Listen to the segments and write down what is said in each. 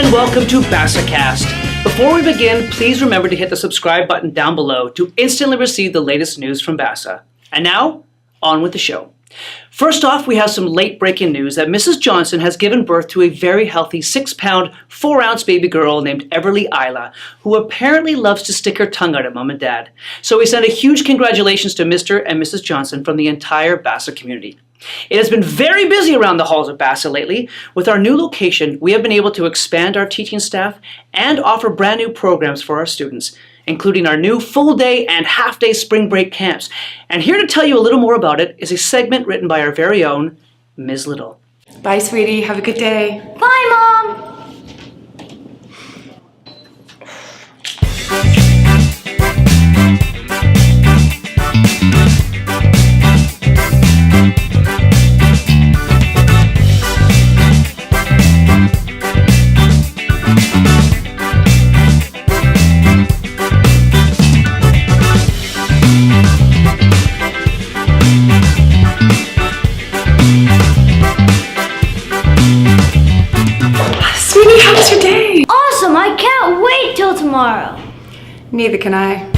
and welcome to BASACast. Before we begin, please remember to hit the subscribe button down below to instantly receive the latest news from BASA. And now, on with the show. First off, we have some late-breaking news that Mrs. Johnson has given birth to a very healthy 6-pound, 4-ounce baby girl named Everly Isla, who apparently loves to stick her tongue out at Mom and Dad. So we send a huge congratulations to Mr. and Mrs. Johnson from the entire BASA community. It has been very busy around the halls of BASA lately. With our new location, we have been able to expand our teaching staff and offer brand new programs for our students, including our new full-day and half-day spring break camps. And here to tell you a little more about it is a segment written by our very own Ms. Little. Bye, sweetie. Have a good day. Bye, Mom! Sweetie, how was your day? Awesome! I can't wait till tomorrow! Neither can I.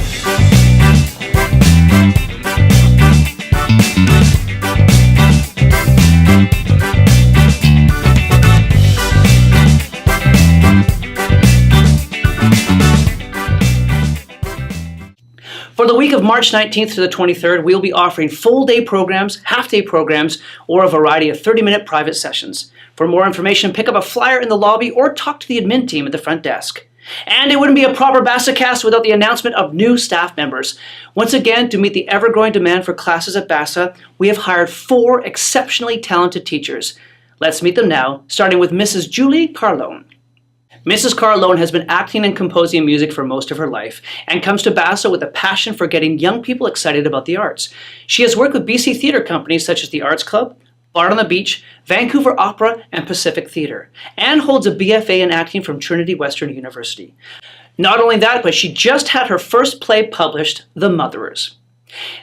For the week of March 19th to the 23rd, we'll be offering full-day programs, half-day programs, or a variety of 30-minute private sessions. For more information, pick up a flyer in the lobby or talk to the admin team at the front desk. And it wouldn't be a proper BASAcast without the announcement of new staff members. Once again, to meet the ever-growing demand for classes at BASA, we have hired 4 exceptionally talented teachers. Let's meet them now, starting with Mrs. Julie Carlone. Mrs. Carlone has been acting and composing music for most of her life and comes to BASA with a passion for getting young people excited about the arts. She has worked with BC theatre companies such as the Arts Club, Bard on the Beach, Vancouver Opera, and Pacific Theatre, and holds a BFA in acting from Trinity Western University. Not only that, but she just had her first play published, The Motherers.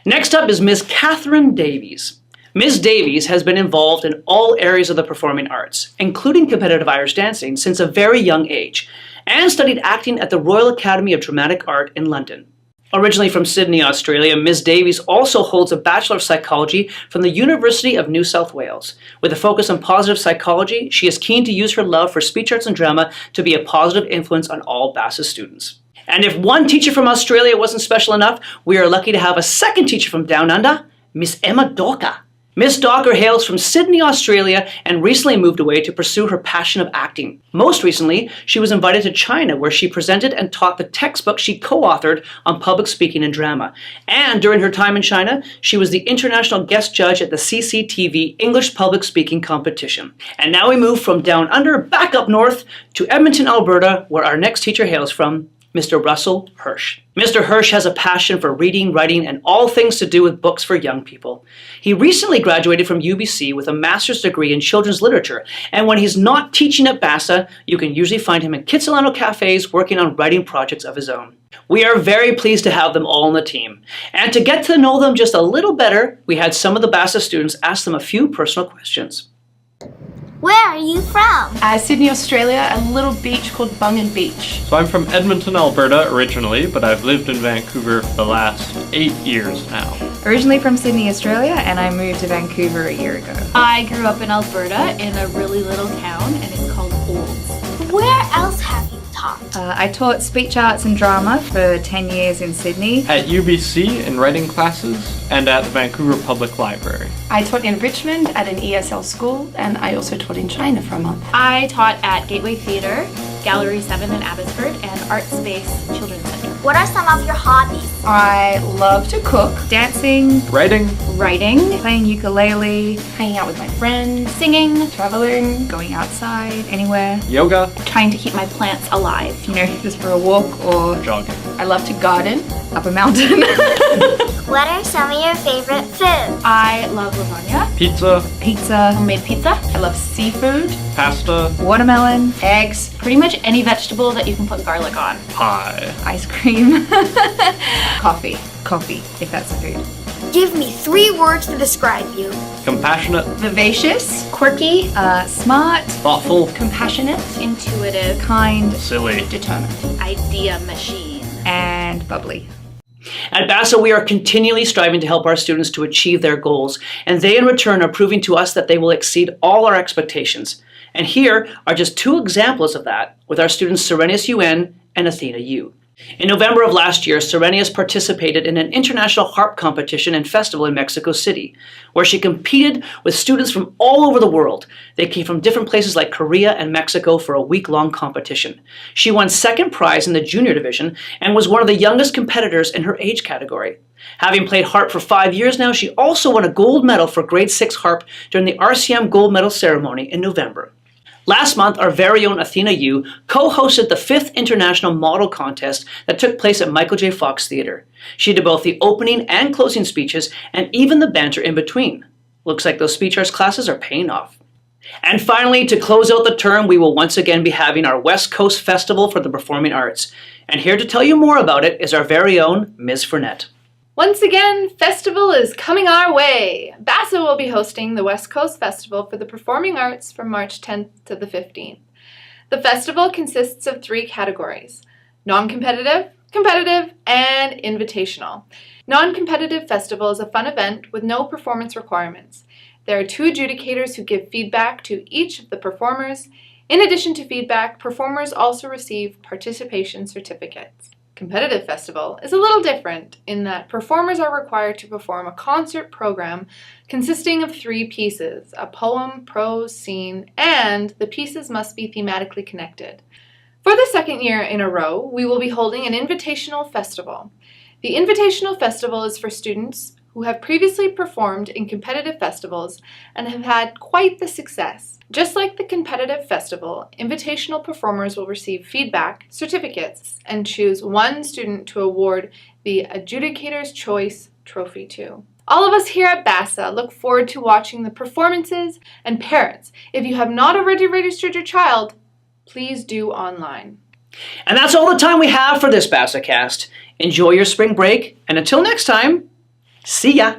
Next up is Ms. Catherine Davies. Ms. Davies has been involved in all areas of the performing arts, including competitive Irish dancing, since a very young age, and studied acting at the Royal Academy of Dramatic Art in London. Originally from Sydney, Australia, Ms. Davies also holds a Bachelor of Psychology from the University of New South Wales. With a focus on positive psychology, she is keen to use her love for speech arts and drama to be a positive influence on all BASA students. And if one teacher from Australia wasn't special enough, we are lucky to have a second teacher from Down Under, Miss Emma Dawker. Miss Dawker hails from Sydney, Australia, and recently moved away to pursue her passion of acting. Most recently, she was invited to China, where she presented and taught the textbook she co-authored on public speaking and drama. And during her time in China, she was the international guest judge at the CCTV English Public Speaking Competition. And now we move from Down Under back up north to Edmonton, Alberta, where our next teacher hails from, Mr. Russell Hirsch. Mr. Hirsch has a passion for reading, writing, and all things to do with books for young people. He recently graduated from UBC with a master's degree in children's literature, and when he's not teaching at BASA, you can usually find him in Kitsilano cafes working on writing projects of his own. We are very pleased to have them all on the team. And to get to know them just a little better, we had some of the BASA students ask them a few personal questions. Where are you from? Sydney, Australia, a little beach called Bungan Beach. So I'm from Edmonton, Alberta originally, but I've lived in Vancouver for the last 8 years now. Originally from Sydney, Australia, and I moved to Vancouver a year ago. I grew up in Alberta in a really little town, and it's called Olds. Where else have you taught? I taught speech arts and drama for 10 years in Sydney. At UBC in writing classes and at the Vancouver Public Library. I taught in Richmond at an ESL school, and I also taught in China for a month. I taught at Gateway Theatre, Gallery 7 in Abbotsford, and Art Space Children's Center. What are some of your hobbies? I love to cook, dancing, Writing, Writing, playing ukulele, Hanging out with my friends, singing, traveling. going outside, anywhere, yoga, trying to keep my plants alive. you know, just for a walk or jogging. I love to garden. up a mountain. What are some of your favorite foods? I love lasagna, Pizza, Pizza, homemade pizza, I love seafood, pasta, watermelon, eggs. pretty much any vegetable that you can put garlic on. pie. ice cream, Coffee. coffee, if that's a food. Give me 3 words to describe you. Compassionate, Vivacious, Quirky, smart, thoughtful, compassionate, Intuitive, kind, silly. determined. idea machine. and bubbly. At BASA, we are continually striving to help our students to achieve their goals, and they in return are proving to us that they will exceed all our expectations. And here are just 2 examples of that with our students Serenius UN and Athena U. In November of last year, Serenius participated in an international harp competition and festival in Mexico City, where she competed with students from all over the world. They came from different places like Korea and Mexico for a week-long competition. She won 2nd prize in the junior division and was one of the youngest competitors in her age category. Having played harp for 5 years now, she also won a gold medal for grade 6 harp during the RCM gold medal ceremony in November. Last month, our very own Athena Yu co-hosted the 5th International Model Contest that took place at Michael J. Fox Theatre. She did both the opening and closing speeches and even the banter in between. Looks like those speech arts classes are paying off. And finally, to close out the term, we will once again be having our West Coast Festival for the Performing Arts. And here to tell you more about it is our very own Ms. Fournette. Once again, festival is coming our way. BASA will be hosting the West Coast Festival for the Performing Arts from March 10th to the 15th. The festival consists of 3 categories: non-competitive, competitive, and invitational. Non-competitive festival is a fun event with no performance requirements. There are 2 adjudicators who give feedback to each of the performers. In addition to feedback, performers also receive participation certificates. Competitive festival is a little different in that performers are required to perform a concert program consisting of 3 pieces: a poem, prose, scene, and the pieces must be thematically connected. For the 2nd year in a row, we will be holding an invitational festival. The invitational festival is for students who have previously performed in competitive festivals and have had quite the success. Just like the competitive festival, invitational performers will receive feedback, certificates, and choose 1 student to award the Adjudicator's Choice Trophy to. All of us here at BASA look forward to watching the performances, and parents, if you have not already registered your child, please do online. And that's all the time we have for this BASAcast. Enjoy your spring break, and until next time, see ya!